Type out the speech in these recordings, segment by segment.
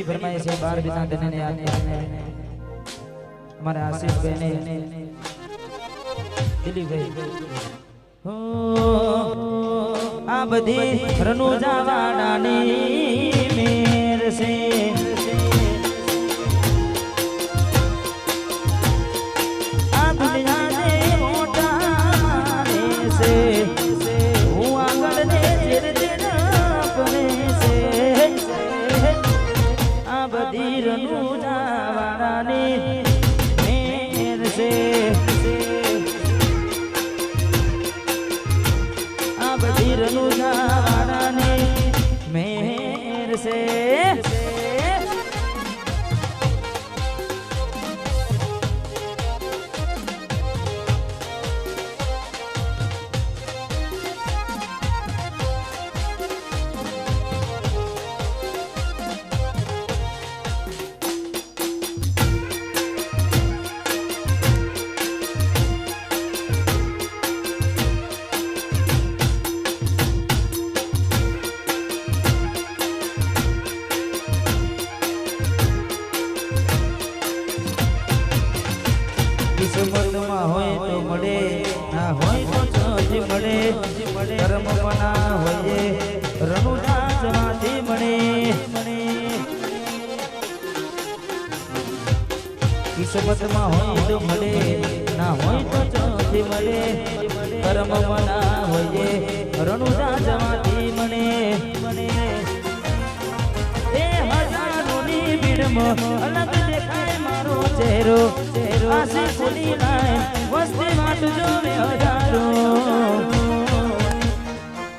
फरमाए से बार बिना देने ने याद करने हमारे आशीष बहने दिली गई हो आ बधी रनुजा वाडानी मेर से आ दुनिया ने मोटा माने से हूँ आगळ ने चिर चिर अपने से आ बधी रनुजा वाडानी मेर से रनुजा वाडानी मेर से किस्मत में होय तो मळे ना होय तो चोजी मळे कर्म बना होये रनुजा जमाती मळे किस्मत में होय तो मळे ना होय तो चोजी मळे कर्म बना होये रनुजा जमाती मळे ए हजारों नी भीड़ में अलग देखाय मारो चेहरो आसे खुली लाए वस्ती माट जो में हजारो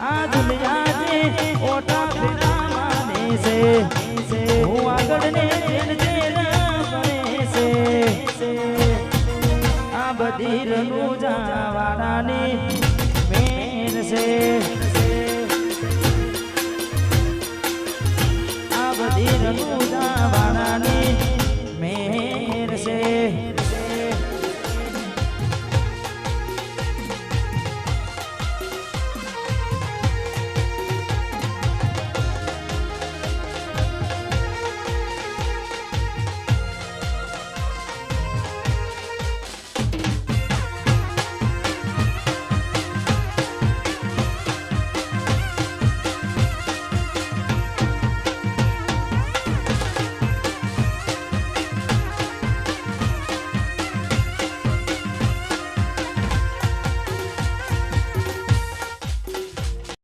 आ दुनिया जे ओटा फिरा माने से हूँ आगळ ने जेल जेल बने से आ बधी रनुजा वाडानी मेर से आ बधी रनु